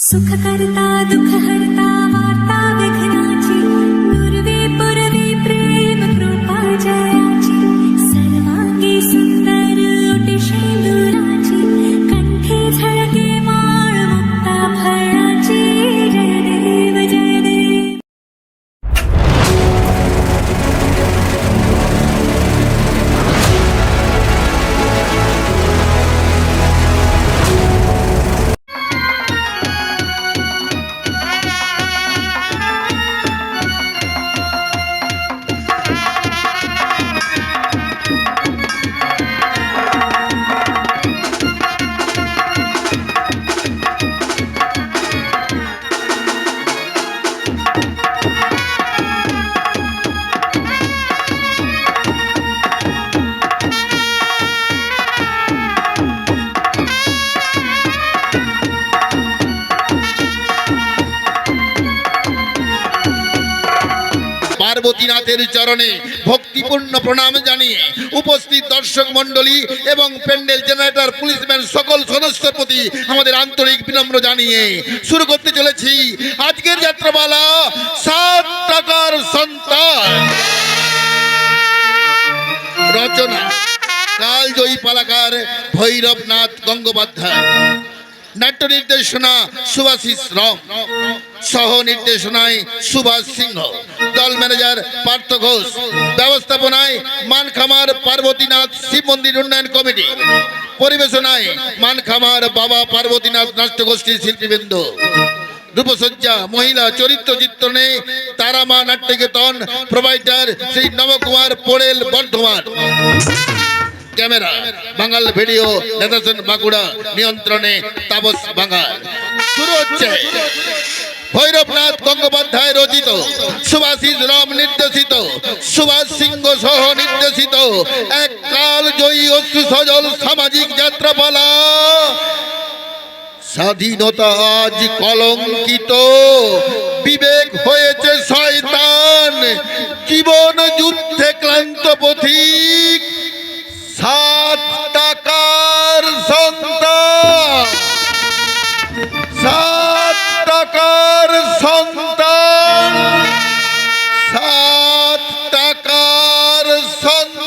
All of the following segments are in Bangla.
सुख करता दुख हरता वार्ता विघ्नाची नुरवे पुरवे प्रेम कृपा जयाची सर्वांगी सुंदर ओटी शेंदुराची कंठे झळके माळ मुक्ता फळाची जय देव जय देव। পার্বতীনাথের চরণে ভক্তিপূর্ণ প্রণাম জানিয়ে উপস্থিত দর্শক মণ্ডলী এবং প্যান্ডেল জেনারেটর পুলিশম্যান সকল সদস্যের প্রতি আমাদের আন্তরিক বিনম্র জানিয়ে শুরু করতে চলেছি আজকের যাত্রাপালা 7 টাকার সন্তান। রচনা কালজয়ী পালাকার ভৈরবনাথ গঙ্গোপাধ্যায়, নাট্য নির্দেশনা সুভাষিস রাম, সহ নির্দেশনায় সুভাষ সিংহ, দল ম্যানেজার পার্থ ঘোষ, ব্যবস্থাপনায় মানখামার পার্বতীনাথ শিব মন্দির উন্নয়ন কমিটি, পরিবেশনায় মানখামার বাবা পার্বতীনাথ নাট্যগোষ্ঠীর শিল্পীবৃন্দ। রূপসজ্জা মহিলা চরিত্র চিত্রণে তারামা নাট্যকেতন, প্রোভাইডার শ্রী নবকুমার পোড়েল বর্ধমান। ক্যামেরা বাঙাল ভিডিও নেতাসন বাঁকুড়া, নিয়ন্ত্রণে তাপস বাঙাল। শুরু হচ্ছে ভৈরবনাথ গঙ্গোপাধ্যায় রচিত, সুভাষিস রাম নির্দেশিত, সুভাষ সিংহ সহ নির্দেশিত এক কালজয়ী অশ্রু সজল সামাজিক যাত্রাপালা। স্বাধীনতা আজ কলঙ্কিত, বিবেক হয়েছে শয়তান, জীবন যুদ্ধে ক্লান্ত পথিক 7 টাকার সন্তান। 7 টাকার সন্তান, 7 টাকার সন্তান।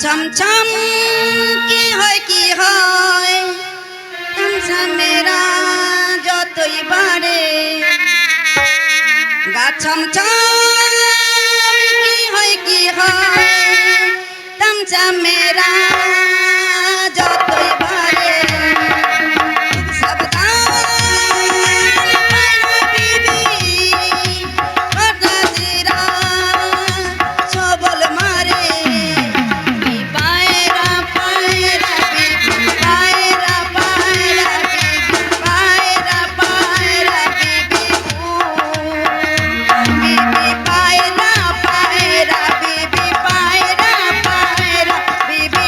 ছমছম কি হয় মেরা যতই বাড়ে, গা ছমছম কি হয় তমসা মেরা যতই বাড়ে। Baby,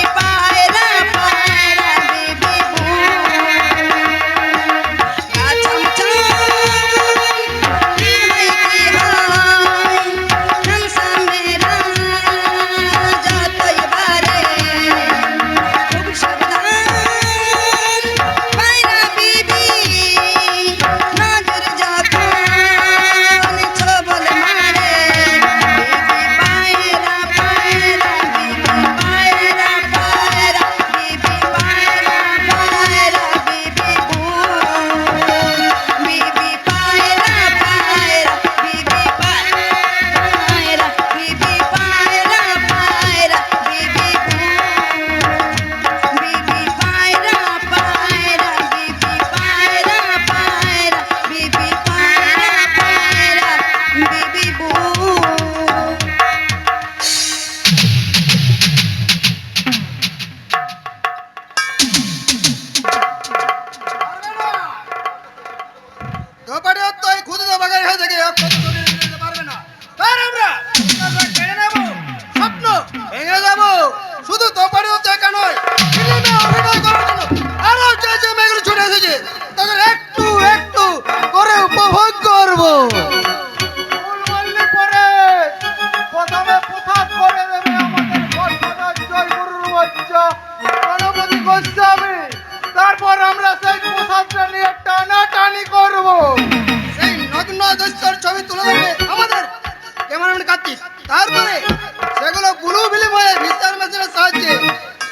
নামে প্রসাদ করে দেবে আমাদের বর্ষার জয় গুরুর বাচ্চা গণপতি গোস্বামী। তারপর আমরা সেই প্রসাদটা নিয়ে টানাটানি করব। সেই নগ্ন দস্যর ছবি তুলে ধরবে আমাদের ক্যামেরাম্যান কার্তিক। তারপরে সেগুলো ব্লু ফিল্ম হয়ে ভিসার মেশিনের সাহায্যে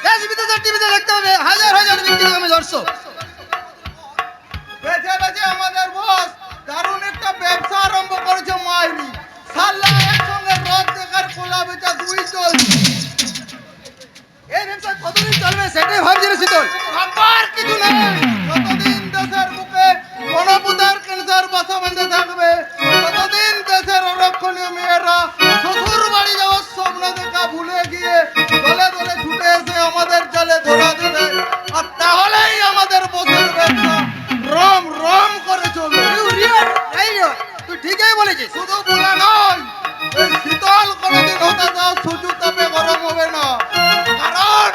দেশ বিদেশের টিভিতে দেখতে হবে হাজার হাজার ব্যক্তিগত দর্শক। বেছে বেছে আমাদের বস দারুণ একটা ব্যবসা আরম্ভ করেছে মাইরি। সাল্লা একসঙ্গে রথ দেখার খোলা বেচা দুই চলছে। এই ব্যবসা কতদিন চলবে সেটাই ভাবছি রে শীতল। আবার কিছু নেই, যতদিন দেশের বুকে গণপুতার ক্যান্সার বাসা বেঁধে থাকবে ততদিন দেশের অরক্ষণীয় মেয়েরা শ্বশুর বাড়ি যাওয়ার স্বপ্ন দেখা ভুলে গিয়ে দলে দলে ছুটে এসে আমাদের জালে ধরা দেবে। আর তাহলেই আমাদের বসের ব্যবসা রম রম করে চলবে। তুই ঠিকই বলেছিস। শুধু বলা নয়, এই শীতল কোনোদিন হতে দাও সূর্য তাপে গরম হবে না। কারণ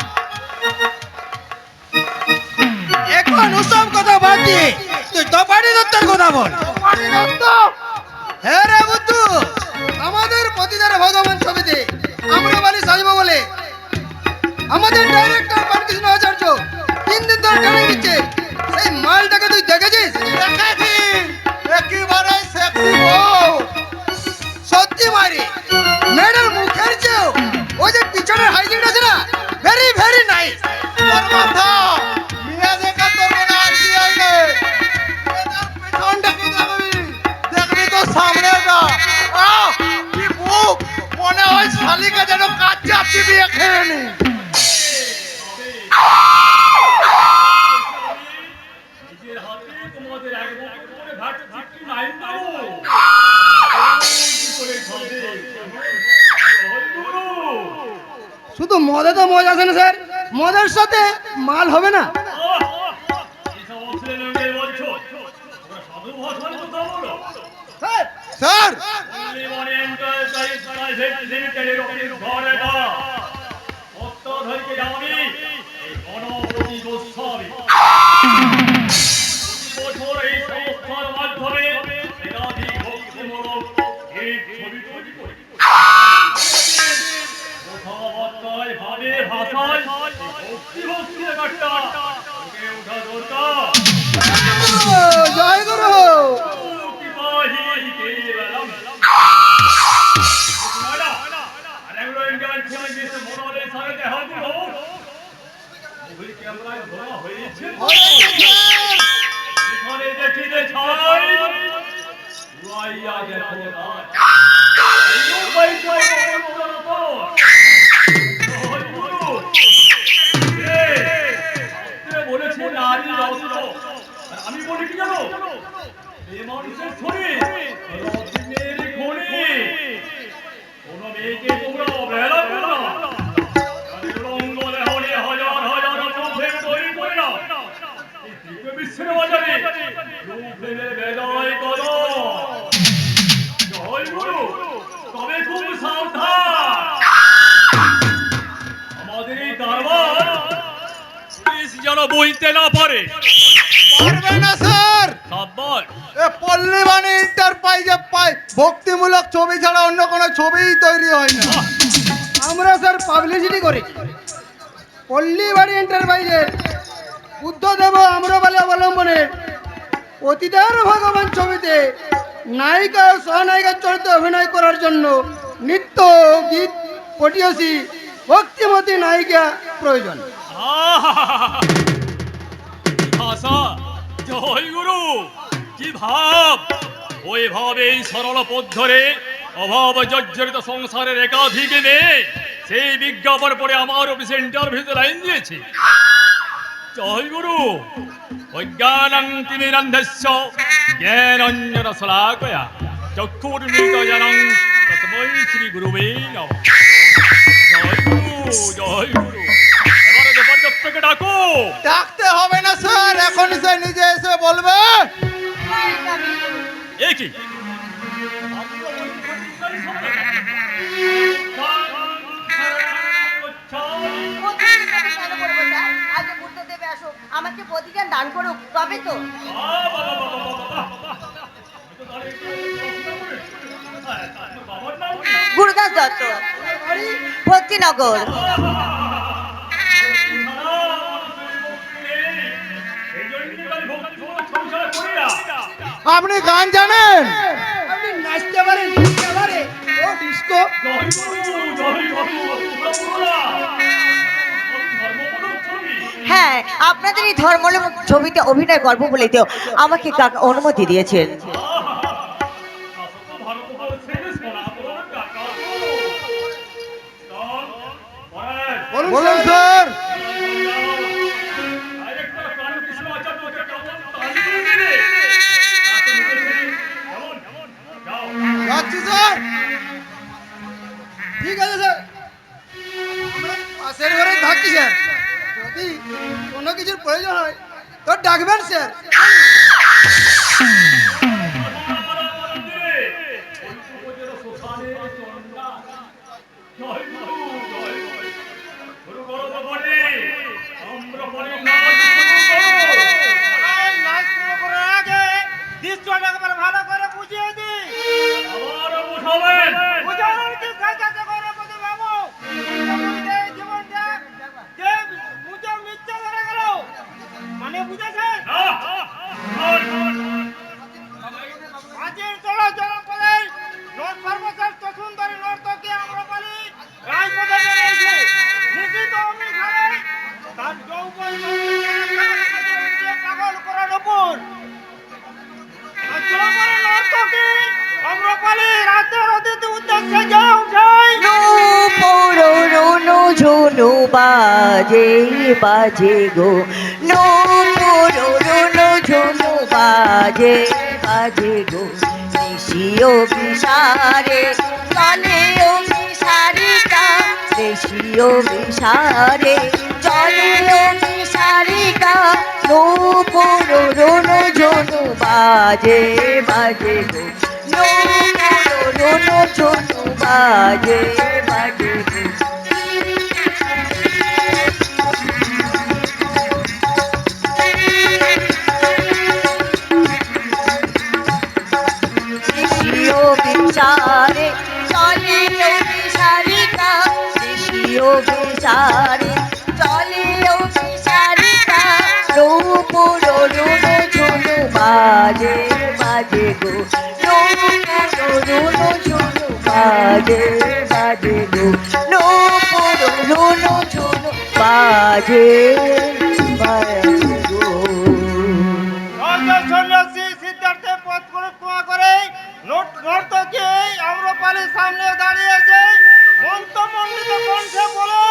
এখন ওসব কথা বাদ দিয়ে তুই দপাটি দত্তের কথা বল। পানি নষ্ট হ্যাঁ রে বুদ্ধু, আমাদের প্রতিদার ভগবান ছবিতে আমরা বালি সাজবো বলে আমাদের ডাইরেক্টর পানকৃষ্ণ আচার্য 3 দিন ধরে ট্রেনিং দিচ্ছে। সেই মালটাকে তুই দেখেছিস? দেখেছি, একেবারে সেক্সি বউ। সত্যি মারি মেয়েটার মুখের চেয়েও ওই যে পিছনের হাইলাইট আছে না, ভেরি ভেরি নাইস। তোর মাথা মিয়া দেখা তোর মনে আইডিয়া নেই। এটার পেছনটা কি দেখবি? দেখবি তো সামনেটা। আহ, কি বুক! মনে হয় শালিকা যেন কাচ্চা চিবিয়ে খেয়ে নি। নিজের হাতে তোমাদের এক বছর করে ঘাট থাকতে নাই পাবো। কি করে খাবে? জয় গুরু। শুধু মদে তো মজা আছে না স্যার, মদের সাথে মাল হবে না। এসব অশ্লীল বলছো? তোমরা সাধু ভাষায় কথা বলো। স্যার, পল্লীবনে এন্টারপ্রাইজ প্রাইভেট লিমিটেডের অফিস ঘরে না। অত্যাধুনিক আমি এই গণপতি গোস্বামী। প্রতি বছর এই সংস্থার মাধ্যমে একাধিক ভক্তিমূলক গীত ছবি তৈরি করি। কথাবার্তায় ভাবে ভাষায় ভক্তি ভক্তি ব্যাপারটা ওকে ওঠা দরকার। জয় গুরু। বলেছে নারী রত্ন, আমি বলি কি জানো, এই মানুষের শরীর রত্নের খনি। কোন মেয়েকে তোমরা অবহেলা করো না। তাদের রঙ্গ দেহনে হাজার হাজার চোখের তৈরি করে না। এই দিব্য বিশ্বের বাজারে রূপের বেলায় করো। জয় গুরু। তবে খুব সাবধান, আমাদের এই কারবার পুলিশ যেন বলতে না পারে। পারবে না স্যার। সাব্বাস। এ পল্লীবাণী এন্টারপ্রাইজে পায় ভক্তিমূলক ছবি ছাড়া অন্য কোনো ছবিই তৈরি হয় না। আমরা স্যার পাবলিসিটি করেছি পল্লীবাড়ি এন্টারপ্রাইজের বুদ্ধদেব আম্রপালি অবলম্বনে অতীতের ভগবান ছবিতে নায়িকা ও সহনায়িকার চরিত্রে অভিনয় করার জন্য নৃত্য গীত পটিয়সী ভক্তিমতী নায়িকা প্রয়োজন। ভাষা। জয় গুরু। কি ভাব! ওই ভাবেই সরল পথ ধরে অভাব জর্জরিত সংসারের একাধিক মেয়ে সেই বিজ্ঞাপন পড়ে আমার অফিসে ইন্টারভিউতে লাইন দিয়েছে। জয় গুরু। অজ্ঞানং তিমিরন্ধস্য জ্ঞানাঞ্জন শলাকয়া চক্ষুর্মিলিতজনং তস্मै শ্রী গুরুবে নমঃ। জয় গুরু। জয় গুরু। এবারে জবরদস্তকে ডাকো। ডাকতে হবে না স্যার, এখন সে নিজে এসে বলবে। একই আগে বুদ্ধদেব আসুক, আমাকে প্রতিজ্ঞা দান করুক, তবে তো। গুরুদাস দত্ত। ভক্তিনগর। আপনি গান জানেন? আপনি নাচতে পারেন, নাচতে পারেন। ও ডিস্কো। হ্যাঁ, আপনাদের এই ধর্মলোক ছবিতে অভিনয় করবো বলে তো আমাকে কাকা অনুমতি দিয়েছেন। বলুন স্যার। যাচ্ছি স্যার। ঠিক আছে স্যার, আমরা পাশের ঘরে থাকি স্যার, যদি কোনো কিছুর প্রয়োজন হয় তো ডাকবেন স্যার। নাচ শুরু করার আগে দৃশ্যটা একবার ভালো করে বুঝিয়ে দিই। বুঝানোর কি কাজ আছে করে বুঝে বাবু? এই জীবনটা যে বুঝে মিথ্যা ধরে গেল, মানে বুঝেছেন? মাঝের চলাচল করে নোট সর্বশ্রেষ্ঠ সুন্দরী নর্তকী আম্রপালি রাজপথে বেরিয়েছে। নিশ্চিত অমনি ঘরে তার যৌবন পাগল করার উপর যৌবনের নর্তকী আম্রপালি রাতের অতিথি উদ্দেশ্যে যাও যাই। নো ঝুনু বাজে বাজে গো, নো ঝুনু বাজে বাজে গো, নিশিও বিসারে চলে ও বিসারিকা, নিশিও বিসারে চলে ও বিসারিকা, নো ঝুনু বাজে বাজে গো, নো ঝুনু বাজে বাজে গো। নিশিও বিসারে চলে ও বিসারিকা, নিশিও বিসারে চলে ও বিসারিকা, রূপ ঝুনু বাজে বাজে গো, ঝুনু বাজে বাজে গো, ঝুনু বাজে বাজে গো। সন্ন্যাসী সিদ্ধার্থের পথ পরিক্রমা করে নর্তকী আম্রপালির সামনে দাঁড়িয়েছে, মন্ত্রমণ্ডিত কণ্ঠে বলে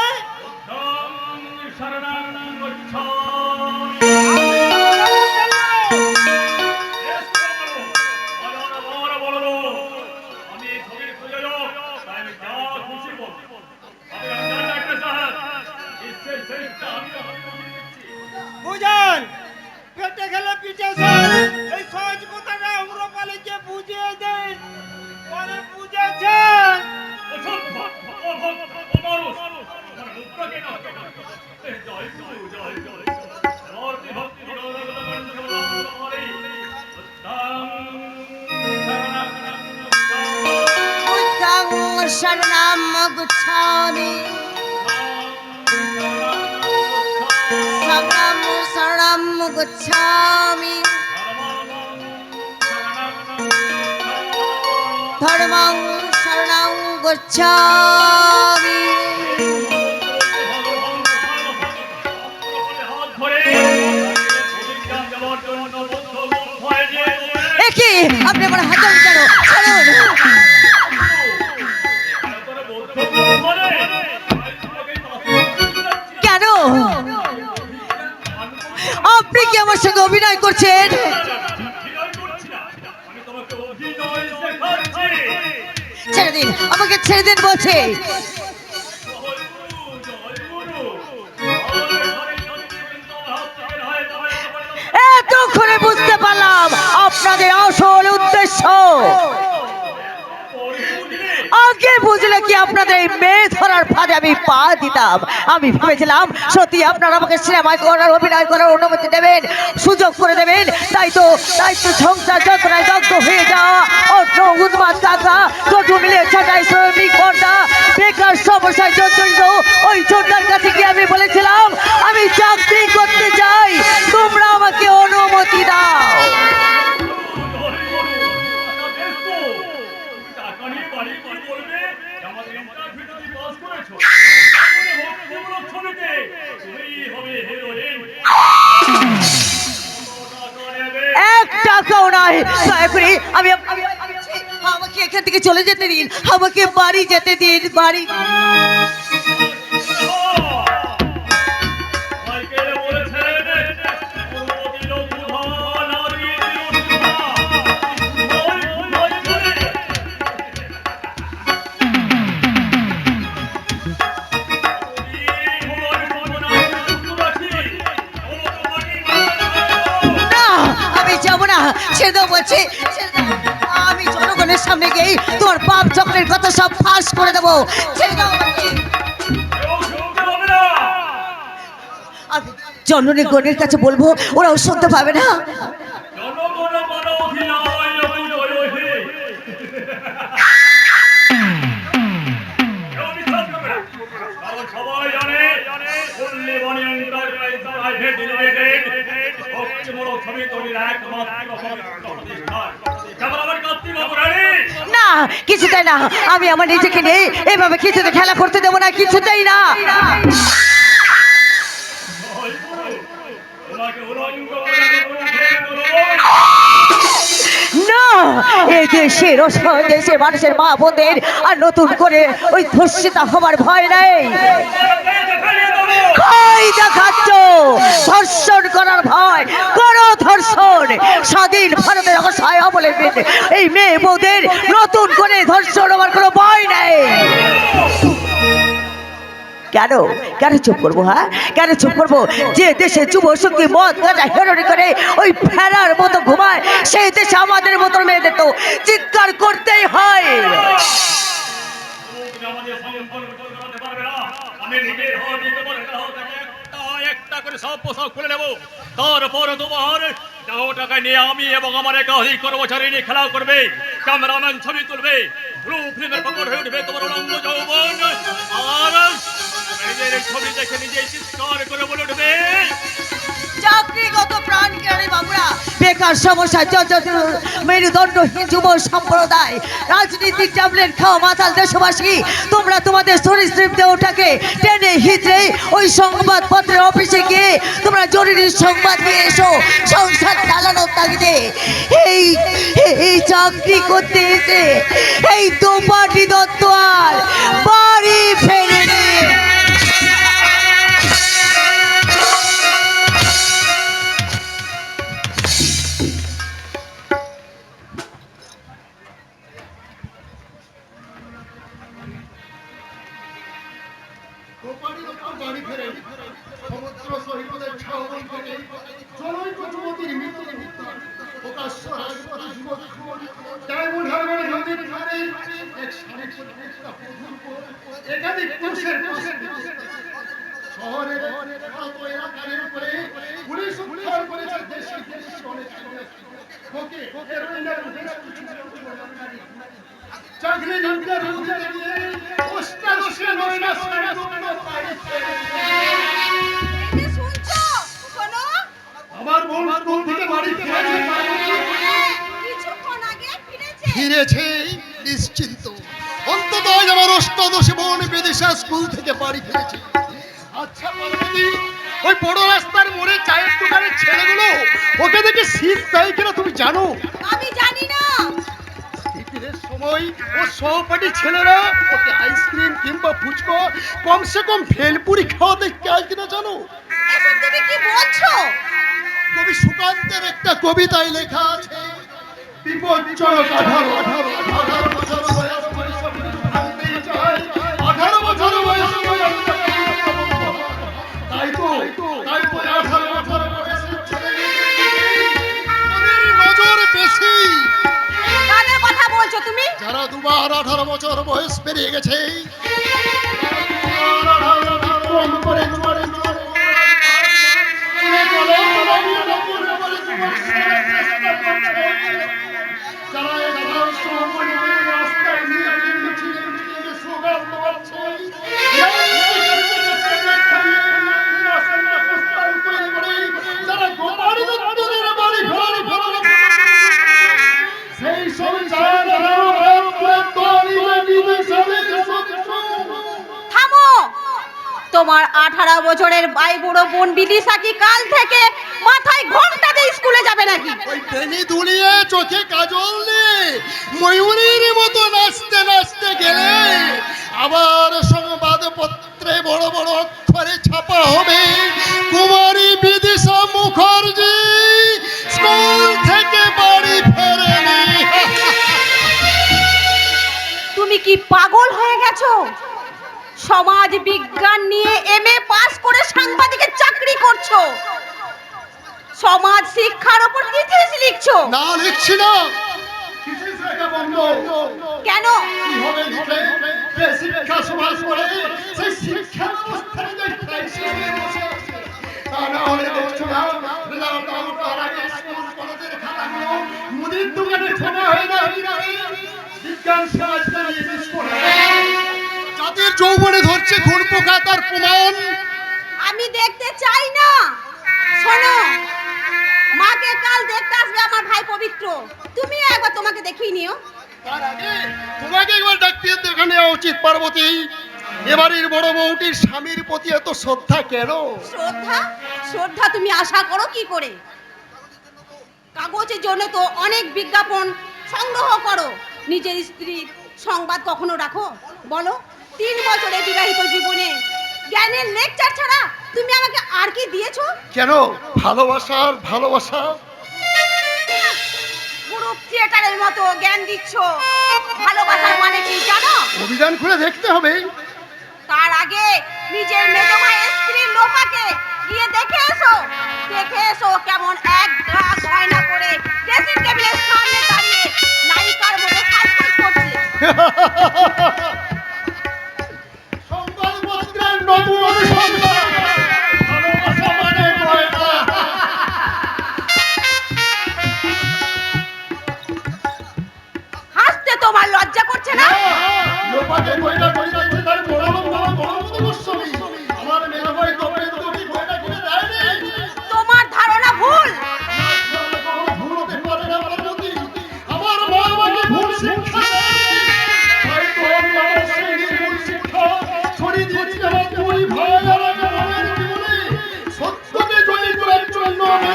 বুঝান পেটে খেলে পিঠে এই সহজ কথাটা আম্রপালিকে বুঝিয়ে দেন। পরে বুঝেছেন শরণম গুচ্ছামি, শরণম গুচ্ছামি, ধর্মং শরণং গুচ্ছামি। একি আপনি আমার হাত কেন ছাড়ুন? কেন আপনি কি আমার সঙ্গে অভিনয় করছেন? ছেড়ে দিন, আমাকে ছেড়ে দিন বলছে। এতক্ষণে বুঝতে পারলাম আপনাদের আসল উদ্দেশ্য। আজ কে বুঝলে কি আপনাদের এই মেয়ে ধরার ফাঁদে আমি পা দিতাম? আমি ভেবেছিলাম সত্যি আপনারা আমাকে সিনেমায় করার অভিনয় করার অনুমতি দেবেন, সুযোগ করে দেবেন। তাই তো সংসার যন্ত্রণায় দগ্ধ হয়ে যাওয়া অর্থ উন্মাদ টাকা কটু মিলে ছাটাই শ্রমিক কর্তা বেকার সমস্যায় জর্জরিত ওই ছোটটার কাছে গিয়ে আমি বলেছিলাম আমি চাকরি করতে চাই, তোমরা আমাকে অনুমতি দাও। টাকা নিয়ে বাড়ি কি বলবে? আমাদের ইন্টারভিউতে তুমি পাস করেছো। ভক্তিমূলক ছবিতে তুমিই হবে হিরোইন। এক টাকাও নয়, দয়া করে আমাকে এখান থেকে চলে যেতে দিন, আমাকে বাড়ি যেতে দিন, বাড়ি। মাইকেলে বলেছেন, অনুমতি লোক বুধা, নারী দিল সুধা। ওই বুধাই বলে। এই হলো জীবনায় সুস্থ রাখি। বলো তোমাকে না, আমি যাবো না, ছেড়ে দাও বলছি, ছেড়ে দাও। আমি জনগণের সামনে গিয়ে তোমার বাপ চক্রের কথা সব ফাঁস করে দেবো, ছেড়ে দাও আমাকে। কেউ শুনতে হবে না। আমি জননী গণের কাছে বলবো, ওরাও শুনতে পাবে না। জনগণ মন অধিনায় অভিনয় হে। কেউ বিশ্বাস করবে না। কারণ সবাই জানে, ফুল্লি বনি এন্টারপ্রাইজ প্রাইভেট লিমিটেড ভক্তিমূলক ছবি তৈরির একমাত্র প্রতিষ্ঠান। কেবল আমার কর্তৃপক্ষ রানী। না, কিছুতেই না, আমি আমার নিজেকে নিয়ে এভাবে কিছুতে খেলা করতে দেবো না, কিছুতেই না। তোমাকে উলঙ্গ করে দেবো। না, এই দেশের দেশের মানুষের মা বোনদের আর নতুন করে ওই ধর্ষিতা হবার ভয় নেই। কই দেখাচ্ছ ধর্ষণ করার ভয়? করো ধর্ষণ। স্বাধীন ভারতের অবসায় অবলম্বন এই মেয়ে বউদের নতুন করে ধর্ষণ হবার কোনো ভয় নেই। কেন কেন চুপ করবো? হ্যাঁ, কেন চুপ করবো? যে দেশে যুব শক্তি মদ গাঁজা হেরোইন করে ওই ফেরার মতো ঘুমায়, সেই দেশে আমাদের মতো মেয়েদের তো চিৎকার করতেই হয়। তুমি আমাদের সম্পর্ক করতে পারবে না। আমি নিজের হাত দিতে পারে না, একটা করে সব পোশাক খুলে নেবো। তারপর তোমার দেহ টাকা নিয়ে আমি এবং আমার একাধিক কর্মচারী নিয়ে খেলা করবে, ক্যামেরাম্যান ছবি তুলবে, ব্লু ফিল্মের পকড় হয়ে উঠবে তোমার উলঙ্গ যৌবন। আর নিজের এই ছবি দেখে নিজেই চিৎকার করে বলে উঠবে, চাকরিগত প্রাণ কেড়ে বাবুরা, বেকার সমস্যা মেরুদণ্ডহীন যুব সম্প্রদায়, রাজনীতিক ট্যাবলেট খাওয়া মাতাল দেশবাসী, তোমরা তোমাদের সরীসৃপ দেহটাকে টেনে হিচড়ে ওই সংবাদপত্রের অফিসে গিয়ে তোমরা জরুরি সংবাদ নিয়ে এসো। সংসার চালানোর তাগিদে এই চাকরি করতে এসে এই দোপাটি দত্ত আর বাড়ি ফেরেনি। বাড়ি ফেরে সমুদ্র সৈকতের ছাউনি থেকে জনৈক যুবতীর মৃত্যু প্রকাশ্য রাজপথে যুবক ডায়মন্ড হারবারে নদীর ধারে এক শারীরিক একাধিক পুরুষের শহরের এলাকার উপরে পুলিশ উদ্ধার করেছে দেশি অনেক চাকরি আমার বোন স্কুল থেকে বাড়ি ফিরেছে নিশ্চিন্ত। অন্তত আজ আমার অষ্টাদশী বোন বিদিশা স্কুল থেকে বাড়ি ফিরেছে। আচ্ছা পার্বতী, ওই বড় রাস্তার মোড়ে চায়ের দোকানের ছেলেগুলো ওকে দেখে শীত দেয় কিনা তুমি জানো? আমি জানি না। টিফিনের সময় ও সহপাঠী ছেলেরা ওকে আইসক্রিম কিংবা ফুচকা কমসে কম ভেলপুরি খাওয়া দেখতে আজ কিনা জানো? এসব তুমি কি বলছো? কবি সুকান্তের একটা কবিতায় লেখা আছে, বিপজ্জনক 18 বছর বয়স পরিশ্রম ভাঙতেই চায়, 18 বছর বয়স তাই তো 18 বছর বয়সের ছেলেদের নজর বেশি। কাদের কথা বলছো তুমি? যারা দুবার আমার 18 বছর বয়স পেরিয়ে গেছে। থামো, তোমার 18 বছরের ভাই বুড়ো বোন বিদিশা কি কাল থেকে মাথায় ঘোমটা দিয়ে স্কুলে যাবে নাকি? ওই টেনে দুলিয়ে চোখে কাজল দিয়ে ময়ূরীর মতো নাচতে নাচতে গেলে আবার সংবাদপত্রে বড় বড় অক্ষরে ছাপা হবে, কুমারী বিদিশা মুখার্জি স্কুল থেকে বাড়ি ফেরেনি। তুমি কি পাগল হয়ে গেছো? সমাজ বিজ্ঞান নিয়ে এমএ পাস করে সাংবাদিকের চাকরি করছো, সমাজ শিক্ষার উপর কি থিস লিখছো? না, লিখছি না। থিসিস লেখা বন্ধ। কেন? কিভাবে লিখে? যে শিক্ষা সমাজ করে সেই শিক্ষা ব্যবস্থায় যে ক্রাইসিস হয়ে বসে আছে। তা না হলে দেখছো না, রেজাল্ট আউট হওয়ার আগে স্কুল কলেজের খাতাগুলো মুদির দোকানে ঠেকা হয়ে যায়। বিজ্ঞান সমাজটা নিয়ে বিস্ফোরণ। জাতির যৌবনে ধরছে ঘুরপোকা, তার প্রমাণ। আমি দেখতে চাই না। শোনো, মাকে কাল দেখতে আসবে আমার ভাই পবিত্র, তুমি একবার তোমাকে দেখিয়ে নিও। তার আগে তোমাকে একবার ডাক্তার দেখা নেওয়া উচিত পার্বতী। এবারের বড় বউটির স্বামীর প্রতি এত শ্রদ্ধা কেন? শ্রদ্ধা? শ্রদ্ধা তুমি আশা করো কি করে? কাগজের জন্য তো অনেক বিজ্ঞাপন সংগ্রহ করো, নিজের স্ত্রীর সংবাদ কখনো রাখো? বলো, 3 বছরে বিবাহিত জীবনে জ্ঞানের লেকচার ছাড়া তুমি আমাকে আর কি দিয়েছো? কেন? ভালোবাসার ভালোবাসা। পুরো থিয়েটারের মতো জ্ঞান দিচ্ছ। ভালোবাসার মানে কি জানো? অভিযান খুলে দেখতে হবে। তার আগে নিজের মেজো ভাইয়ের স্ত্রী লোপাকে গিয়ে দেখে এসো। দেখে এসো কেমন এক ঘা গয়না করে ড্রেসিং টেবিলের সামনে দাঁড়িয়ে নায়িকার মতো সাজগোজ করছে। সংবাদপত্রের নতুন অনুসন্ধান। ভালোবাসা মানে গয়না। হাসতে তোমার লজ্জা করছে না? লোপাকে গয়না গয়না করে তার বড় গোস্বামী। আমার মেয়ে ভাই তবে তুমি গয়না কিনে দেয়নি। তোমার ধারণা ভুল। ভুল হতে পারে না পার্বতী। আমার মা আমাকে ভুল শিক্ষা দেয়নি। হয়তো আমার সেই ভুল শিক্ষা ছড়িয়ে দিয়েছি আমার দুই ভাই আর এক বোনের জীবনে। সত্যকে জয়ী করার জন্য আমি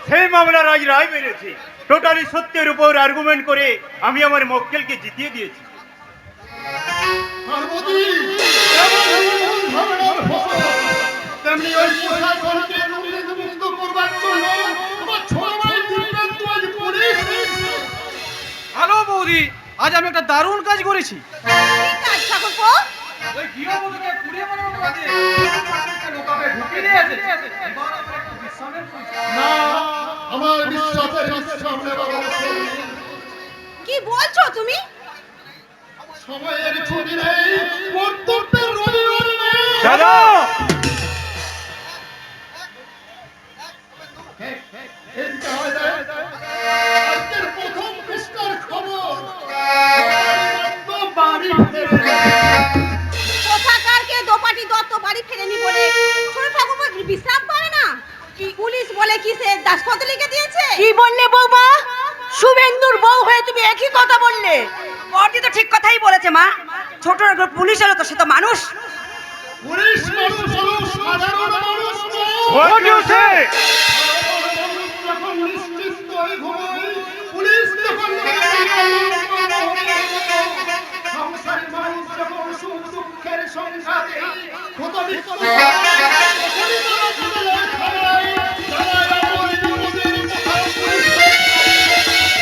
সেই মামলার আজ রায় বেরিয়েছে। টোটালি সত্যের উপর আর্গুমেন্ট করে আমি আমার মক্কেলকে জিতিয়ে দিয়েছি। পার্বতী, এমন ভুল ধারণার ফসল। তেমনি ওই প্রশাসনকে মুক্ত করবার জন্য আমার ছোট ভাই দিব্যেন্দু আজ পুলিশ হয়েছে। হ্যালো বৌদি, আজ আমি একটা দারুণ কাজ করেছি। কি কাজ ঠাকুরপো? ওই গৃহবধূকে পুড়িয়ে মারানোর কাজে লোকাবে ঢুকিয়ে দিয়েছে। এবার আমরা একটু বিশ্রামের প্রয়োজন। না, আমার বিশ্বাসের বিশ্রাম নেবার অবসর নেই। কি বলছো তুমি? সময়ের ছুটি নেই, কর্তব্যের রবিবার নেই। দাদা, এদিকে হয় না। আজকের প্রথম পৃষ্ঠার খবর। বাড়ি ফেরে। কোথাকারকে দোপাটি দত্ত বাড়ি ফেরেনি বলে ছোট ঠাকুরপো বিশ্রাম করে না? কি পুলিশ বলে কি সে দাসপত্র লিখে দিয়েছে? কি বললে বৌমা? শুভেন্দুর বউ হয়ে তুমি একই কথা বললে। বড়দি তো ঠিক কথাই বলেছে মা। ছোট পুলিশ হলো তো সে তো মানুষ। পুলিশ মানুষ হলো সাধারণ মানুষ নয়। what do you say? যখন নিশ্চিন্ত হয়ে ঘুমোয়, পুলিশ যখন সংসারী মানুষ যখন সুখ দুঃখের সংঘাতে ক্ষত বিক্ষত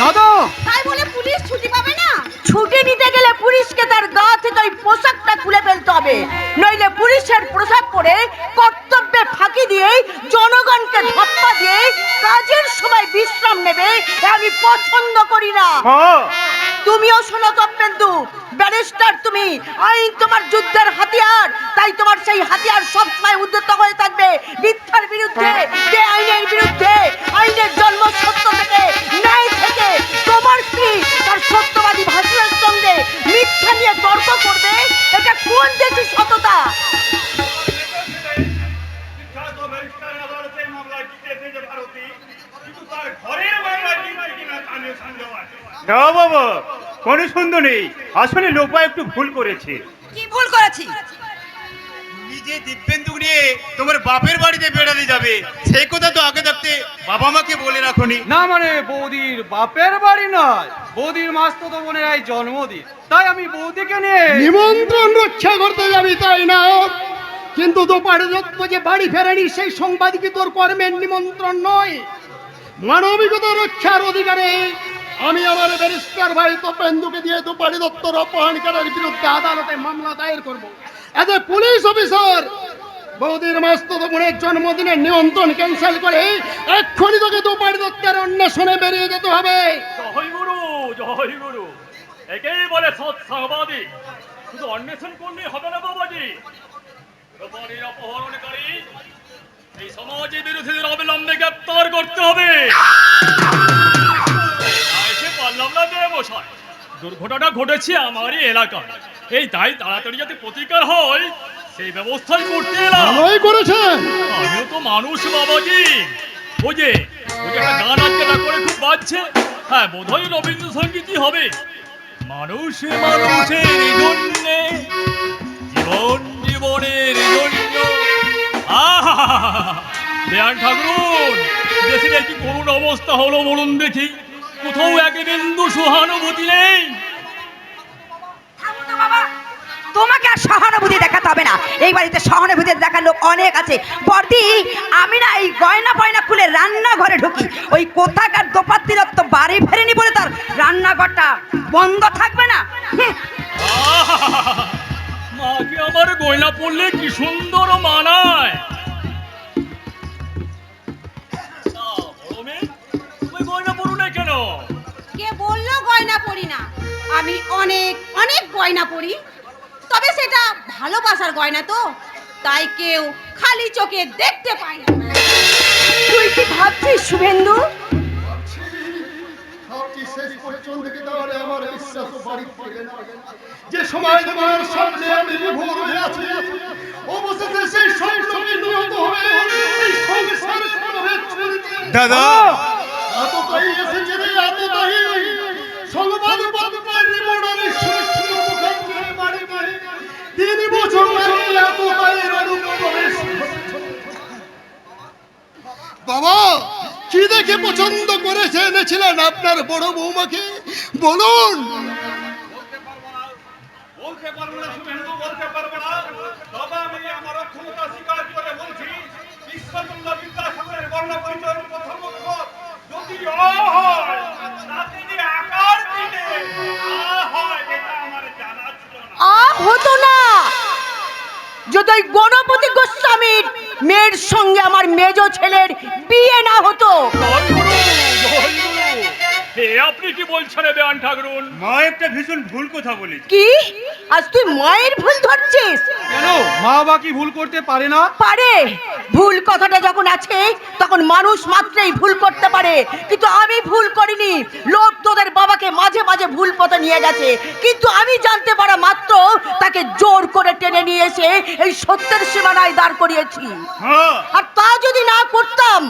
দাদা, তাই বলে পুলিশ ছুটি পাবে না? ছুটি নিতে গেলে পুলিশকে তার গা থেকে ওই পোশাকটা খুলে ফেলতে হবে, নইলে পুলিশের পোশাক পরে কর্তব্যে ফাঁকি ফাঁকি দিয়ে জনগণকে ধাপ্পা দিয়ে কাজের সময় বিশ্রাম নেবে এ আমি পছন্দ করি না। তুমিও শোনো তপেন্দু, ব্যারিস্টার তুমি, আইন তোমার যুদ্ধের হাতিয়ার, তাই তোমার সেই হাতিয়ার সবসময় উদ্যত হয়ে থাকবে মিথ্যার বিরুদ্ধে, আইনের বিরুদ্ধে। আইনের জন্ম সত্য থেকে, ন্যায় থেকে। তোমার স্ত্রী তার সত্যবাদী ভাসুরের সঙ্গে মিথ্যা নিয়ে তর্ক করবে, এটা কোন দেশি সততা? বিখ্যাত ব্যারিস্টার আদালতের মামলায় জিতেছে যে ভারতী, কিন্তু তার ঘরের মামলায় জিতছে কিনা তা নিয়ে সন্দেহ আছে। না বাবা, কোনো সন্দেহ নেই। আসলে লোপা একটু ভুল করেছে। কি ভুল করেছি? তুমি যে দিব্যেন্দু নিয়ে তোমার বাপের বাড়িতে বেড়াতে যাবে, সেই কথা তো আগে থাকতে বাবা মাকে বলে রাখোনি। না মানে বৌদির বাপের বাড়ি নয়, বৌদির মাস্তুতো বোনের এই জন্মদিন, তাই আমি বৌদিকে নিয়ে নিমন্ত্রণ রক্ষা করতে যাবি তাই না? কিন্তু দোপাড়ে দত্ত যে বাড়ি ফেরেনি সেই সংবাদ কি তোর কর্মের নিমন্ত্রণ নয়? মানবিকতা রক্ষার অধিকারে আমি আমার ব্যারিস্টার ভাই তপেন্দুকে দিয়ে দোপাড়ি দত্তর অপহরণকারীর বিরুদ্ধে আদালতে মামলা দায়ের করব। এজ এ পুলিশ অফিসার বৌদির মাস্তুতো বোনের জন্মদিনের নিমন্ত্রণ ক্যান্সেল করে এক্ষুনি তোকে দোপাড়ি দত্তের অন্বেষণে বেরিয়ে যেতে হবে। জয় গুরু, জয় গুরু, একেই বলে সৎ সাংবাদিক। শুধু অন্বেষণ করলে হবে না বাবাজি, রূপালীর অপহরণকারী এই সমাজে বিরোধীদের অবিলম্বে গ্রেপ্তার করতে হবে। এসে পারলাম না দেব মশাই, দুর্ঘটনা ঘটেছে আমারই এলাকায়, এই তাই তাড়াতাড়ি যাতে প্রতিকার হয় সেই ব্যবস্থাই করতে এলাম। ভালোই করেছেন। আমিও তো মানুষ বাবাজি। ওই যে একটা গান আজকে না করে খুব বাজছে, হ্যাঁ বোধহয় রবীন্দ্রসঙ্গীতই হবে। মানুষ মানুষের জন্যে, জীবন জীবনের জন্য। বেয়ান ঠাকুর, দেশের কি করুণ অবস্থা হলো বলুন দেখি, কোথাও এক বিন্দু সহানুভূতি নেই। তোমাকে আর সহানুভূতি দেখাতে হবে না, এই বাড়িতে সহানুভূতি দেখার লোক অনেক আছে। বর্দি, আমি না এই গয়না ফয়না খুলে রান্নাঘরে ঢুকি, ওই কোথাকার দোপাত্তি দত্ত বাড়ি ফেরেনি বলে তার রান্নাঘরটা বন্ধ থাকবে না। মাকে আমার গয়না পরলে কি সুন্দর মানায়। তুমি গয়না পরো না কেন? কে বললো গয়না পরি না? আমি অনেক অনেক গয়না পরি, তবে সেটা ভালোবাসার গয়না তো, তাই কেউ খালি চোখে দেখতে পায় না। তুই কি ভাবছিস শুভেন্দু? যে সময় তোমার সামনে আমি বিভোর হয়ে আছি, অবশেষে সেই সংসারে নিহত হবে এই সংসার কিভাবে চলছে? দাদা, এতটাই এসেছে রে, এতটাই সংবাদ পত্রের রিপোর্টারে সুরক্ষিত মুখার্জির বাড়ি বাড়ি 3 বছর আগে এতটাই অনুপ্রবেশ। বাবা, কি দেখে পছন্দ করেছে এনেছিলেন আপনার বড় বৌমাকে বলুন। বলতে পারবো না শুভেন্দু, বলতে পারবো না, তবে আমি আমার অক্ষমতা স্বীকার করে বলছি, ঈশ্বরচন্দ্র বিদ্যাসাগরের বর্ণ পরিচয়ের প্রথম অক্ষর যদি অ হয়, তাতে যে আকার দিলে আ হয়, এটা আমার জানা ছিল না। হতো না যদি ওই গণপতি গোস্বামীর মেয়ের সঙ্গে আমার মেজ ছেলের বিয়ে না হতো। জয় গুরু, জয় গুরু। হে আপনি কি বলছেন বেয়ান ঠাকুরুন? মা একটা ভীষণ ভুল কথা বলেছে। কি আজ তুই মায়ের ভুল ধরছিস? কেন, মা বাবা কি ভুল করতে পারে না? পারে। ভুল কথাটা যখন আছে তখন মানুষ মাত্রই ভুল করতে পারে, কিন্তু আমি ভুল করিনি। লোক তোদের বাবাকে মাঝে মাঝে ভুল পথে নিয়ে গেছে, কিন্তু আমি জানতে পারা মাত্র তাকে জোর করে টেনে নিয়ে এসে এই সত্যের সীমানায় দাঁড় করিয়েছি। হ্যাঁ, আর তা যদি না করতাম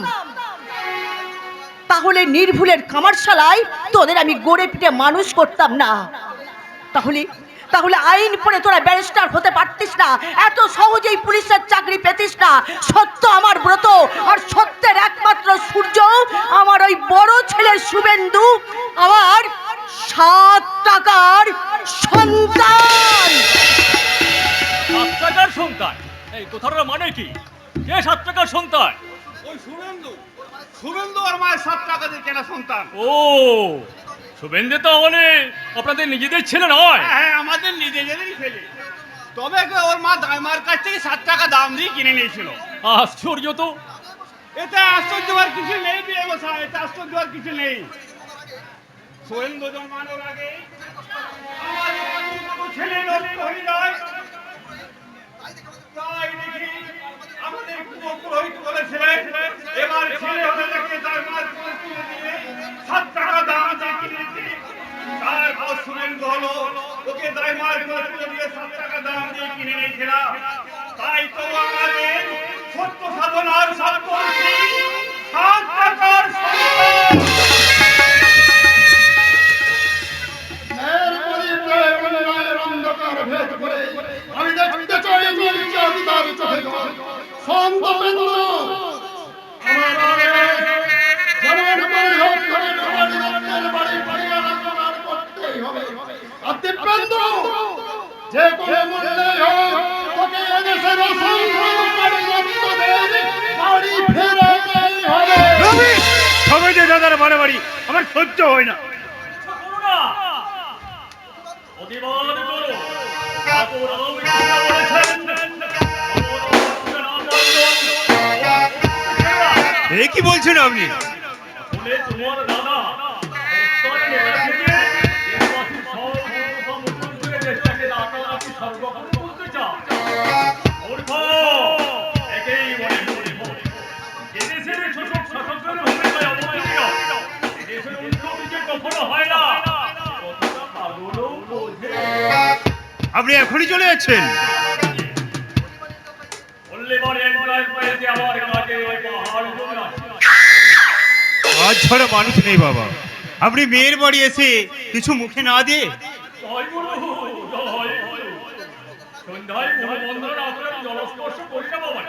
তাহলে নির্ভুলের কামারশালায় তোদের আমি গড়ে পিটে মানুষ করতাম না। তাহলে আইন পড়ে তোরা ব্যারিস্টার হতে পারতিস না, এত সহজেই পুলিশের চাকরি পেতিস না। সত্য আমার ব্রত, আর সত্যের একমাত্র সূর্য আমার ওই বড় ছেলের শুভেন্দু, আমার 7 টাকার সন্তান। 7 টাকার সন্তান? এই কথাটার মানে কি? কে 7 টাকার সন্তান? ওই শুভেন্দু, শুভেন্দু আর মায়ের 7 টাকা দিয়ে কেনা সন্তান। ও, শুভেন্দু তাহলে আপনাদের নিজেদের ছেলে নয়? হ্যাঁ, আমাদের নিজেদেরই ছেলে, তবে ওর মা দাইমার কাছ থেকে 7 টাকা দাম দিয়ে কিনে নিয়েছিল। আশ্চর্য তো। এতে আশ্চর্য হওয়ার কিছু নেই বিয়ে মশাই, এতে আশ্চর্য হওয়ার কিছু নেই। সুরেন্দ্র জন্মানোর আগে আমার কোনো ছেলে নষ্ট হয়ে যায়, তাই দেখি আমাদের পুরোহিত বলেছিলেন এবার ছেলে হতে দেখে তার মার কোলে তুলে দিয়ে 7 টাকা দাম দিয়ে কিনেছে। তারপর সুরেন্দ্র হলো, ওকে তাই মার কোলে তুলে দিয়ে 7 টাকা দাম দিয়ে কিনে নিয়েছিলাম। তাই তো আমাদের সত্য সাধনার সত্য 7 টাকার সন্তান। এর পরিচয় অন্যায়ের অন্ধকার ভেদ করে আমি দেখতে চাই নির্যাতিতার চোখে জল। সন্ত বৃন্দ, আমার আদেশ, যেমন করে হোক করে খামারি দত্তের বাড়ি বাড়িয়ানা জোগাড় করতেই হবে। আর দিব্যেন্দু, যে কোনো মূল্যে হোক তোকে এদেশের অসংখ্য খামারি দত্তদের বাড়ি ফেরাতেই হবে। সবাই যে দাদার বাড়াবাড়ি আমার সহ্য হয় না। ইচ্ছা করো না, প্রতিবাদ করো। ঠাকুর রামকৃষ্ণ বলেছেন, এ কি বলছেন আপনি? বলে তোমার দাদা উত্তরে নেমে থেকে দেশবাসীর সর্বপ্রথম মুখ্যমন্ত্রীর দেশটাকে রাতারাতি সর্বপ্রথম করতে চাও। মূর্খ, একেই বলে মূর্খ। এদেশের শাসক শাসকদের ভূমিকায় অবতীর্ণ, এদেশের উন্নতি যে কখনো হয় না, কতটা পাগলও বোঝে। আপনি এখনই চলে যাচ্ছেন? বললে পরে এমপ্লয়ের পেয়েছে আমার কাজে পাহাড় জমে আছে। আজ ছাড়া মানুষ নেই বাবা। আপনি মেয়ের বাড়ি এসে কিছু মুখে না দিয়ে জয় গুরু, জয় গুরু। সন্ধ্যায় মুখ বন্ধ না করে আমি জলস্পর্শ করি না বাবা।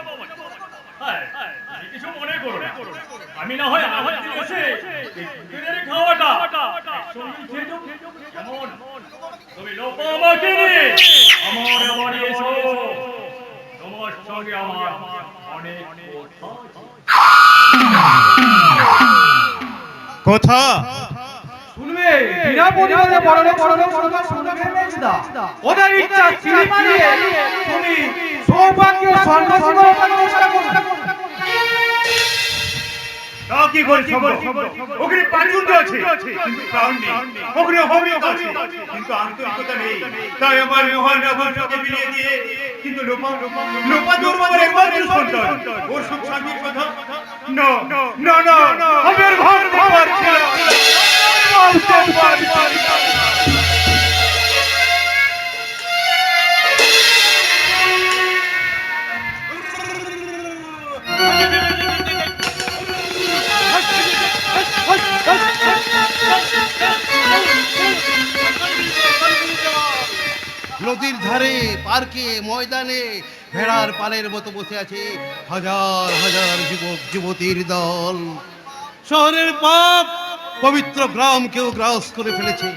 হ্যাঁ, তুমি কিছু মনে করো না। আমি না হয় আমার দিন এসে এই দুদিনের খাওয়াটা একসঙ্গে খেয়ে যাবো। কেমন? তুমি লোপা আমাকে নিয়ে আমার বাড়ি এসো। তোমার সঙ্গে আমার অনেক কথা শুনবে বিনা পরিমাণে পড়ানো শুনবে মেজদা। ওদের ইচ্ছা চিনি মারিয়ে তুমি সৌভাগ্য সন্ন্যাসী করার চেষ্টা করবে। তা কি করে সম্ভব? ওখানে প্রাচুর্য আছে কিন্তু প্রাণ নেই। ওখানে হরিয়ত আছে কিন্তু আন্তরিকতা নেই। তাই আমার মহান আদর্শকে বিলিয়ে দিয়ে কিন্তু লোপা দুর্বলের একমাত্র সন্তান। ওর সুখ শান্তির কথা না না না না আমি আর ভাবতে পারছি না। নদীর ধারে, পার্কে, ময়দানে ভেড়ার পালের মতো বসে আছে হাজার হাজার যুবক যুবতীর দল। শহরের পাপ পবিত্র গ্রামকেও গ্রাস করে ফেলেছে।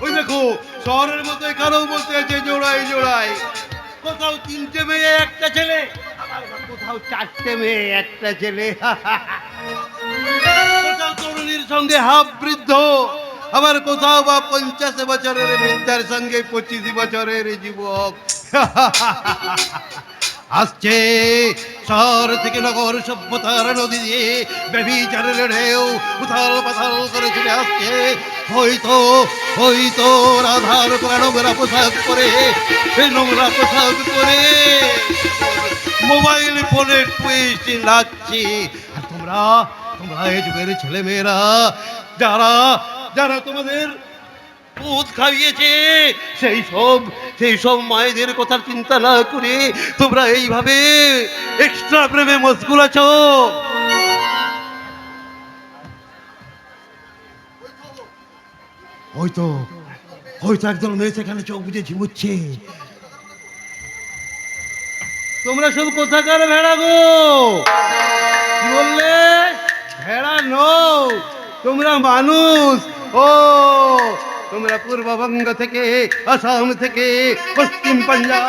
ওই দেখো, শহরের মতো এখানেও বসে আছে জোড়ায় জোড়ায়। কোথাও 3টে মেয়ে একটা ছেলে, আবার কোথাও 4টে মেয়ে একটা ছেলে। কোথাও তরুণীর সঙ্গে হাফ বৃদ্ধ, আবার কোথাও বা 50 বছরের বৃদ্ধার সঙ্গে 25 বছরের যুবক। আসছে শহর থেকে নগর সভ্যতার নদী দিয়ে ব্যভিচারের ঢেউ উথাল পাথাল করে চলে আসছে। হয়তো হয়তো রাধার নোংরা পোশাক পরে, নোংরা পোশাক পরে মোবাইল ফোনে টুইস্ট নাচছে। আর তোমরা এই যুগের ছেলে মেয়েরা যারা যারা তোমাদের দুধ খাইয়েছে, সেই সব মায়েদের কথা চিন্তা না করে তোমরা এইভাবে এক্সট্রা প্রেমে মশগুল আছো। হয়তো একদল মেয়ে সেখানে চোখ বুঝে ঝিমুচ্ছে। তোমরা সব কোথাকার ভেড়া গো? কি বললে? ভেড়া নও, তোমরা মানুষ। ও তোমরা পূর্ববঙ্গ থেকে, আসাম থেকে, পশ্চিম পাঞ্জাব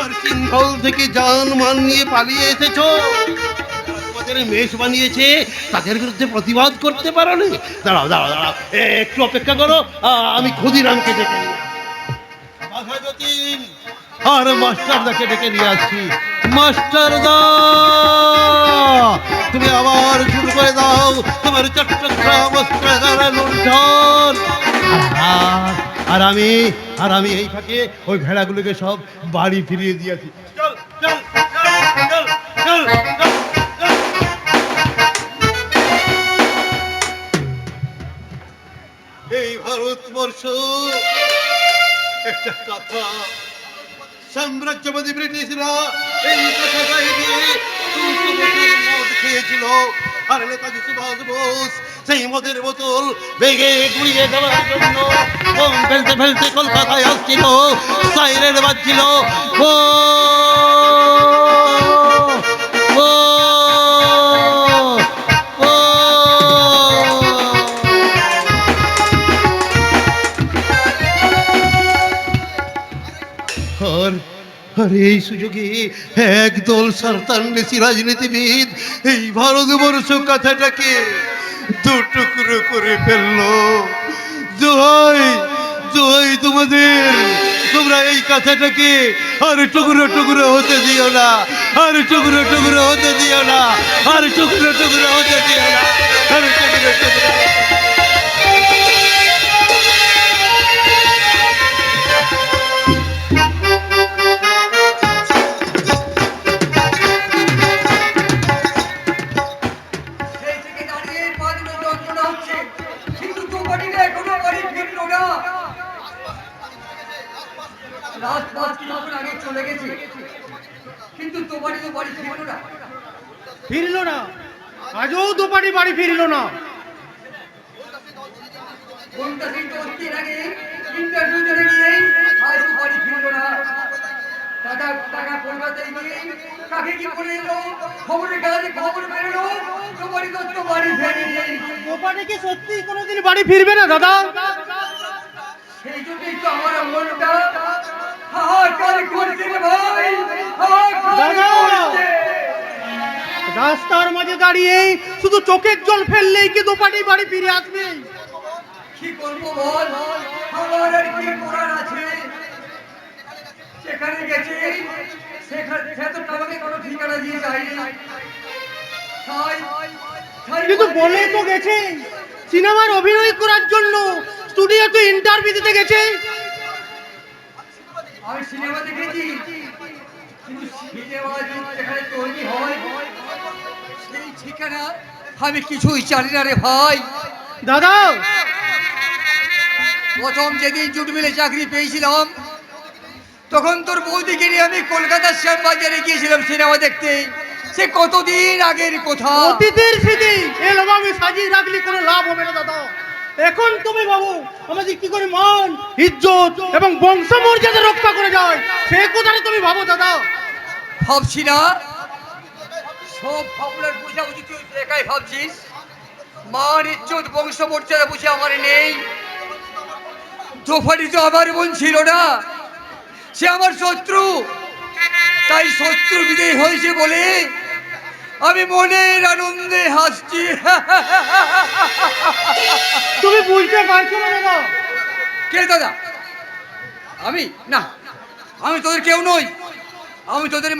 আর সিংহল থেকে জান মান নিয়ে পালিয়ে এসেছো। তোমাদের মেষ বানিয়েছে, তাদের বিরুদ্ধে প্রতিবাদ করতে পারো না। দাঁড়াও দাঁড়াও দাঁড়াও, একটু অপেক্ষা করো, আমি ক্ষুদিরামকে ডেকে নিয়ে আসছি। আর মাস্টারদাকে ডেকে নিয়ে আসছি। মাস্টারদা, তুমি আবার শুরু করে দাও তোমার চট্টগ্রাম অস্ত্রাগার লুণ্ঠন। আর আমি এই ফাঁকে ওই ভেড়াগুলোকে সব বাড়ি ফিরিয়ে দিয়েছি। চল চল চল চল চল। এই ভারতবর্ষ একটা কথা, সাম্রাজ্যবাদী ব্রিটিশরা এই কথা গাইবে মদ খেয়েছিল, আর নেতাজি সুভাষ বোস সেই মদের বোতল বেগে গুড়িয়ে দেওয়ার জন্য বোম ফেলতে ফেলতে কলকাতায় আসছিল, সাইরেন বাজছিল, ও ও ও। আর এই সুযোগে একদল সরতান্বেষী রাজনীতিবিদ এই ভারতবর্ষ কথাটাকে দুটুকরো করে ফেললো। জয় জয় তোমাদের, তোমরা এই কথাটাকে আর টুকরো টুকরো হতে দিও না, আর টুকরো টুকরো হতে দিও না, আর টুকরো টুকরো হতে দিও না, আর টুকরো টুকরো। ফিরলো না, আজও দুপাটি বাড়ি ফিরলো না। দুপাটি কি সত্যি কোনোদিন বাড়ি ফিরবে না দাদা? সেই জন্যই তো আমার মনটা হাহাকার করছে রে ভাই, হাহাকার করছে। রাস্তার মাঝে দাঁড়িয়ে শুধু চোখের জল ফেললেই কি দুপাটি বাড়ি ফিরে আসবে? কি করবো বল, আমার আর কি করার আছে? সেখানে গেছে, সে তো আমাকে কোনো ঠিকানা দিয়ে যায়নি। কিন্তু বলে তো গেছে সিনেমার অভিনয় করার জন্য স্টুডিওতে ইন্টারভিউ দিতে গেছে। আমি সিনেমা দেখেছি, কিন্তু সিনেমা যেখানে তৈরি হয় সেই ঠিকানা আমি কিছুই জানি না রে ভাই। দাদা, প্রথম যেদিন জুট মিলে চাকরি পেয়েছিলাম তখন তোর বৌদিকে নিয়ে আমি কলকাতার শ্যামবাজারে গিয়েছিলাম সিনেমা দেখতে। সে কতদিন আগের কথা। অতীতের স্মৃতি এলোভাবে সাজিয়ে রাখলে কোনো লাভ হবে না দাদা। এখন তুমি ভাবো আমাদের কি করে মান ইজ্জত এবং বংশমর্যাদা রক্ষা করে যায়, সে কথাটা তুমি ভাবো দাদা। ভাবছি না, সব ভাবনার বোঝা বুঝি তুই একাই ভাবছিস। মান ইজ্জত বংশমর্যাদা বুঝে আমার নেই। দোফাটি তো আমার বোন ছিল না, সে আমার শত্রু। তাই শত্রু বিজয়ী হয়েছে বলে আমি মনের আনন্দে হাসছি। তুমি বুঝতে পারছো না দাদা? কে দাদা? আমি না, আমি তোদের কেউ নই, আমি তোদের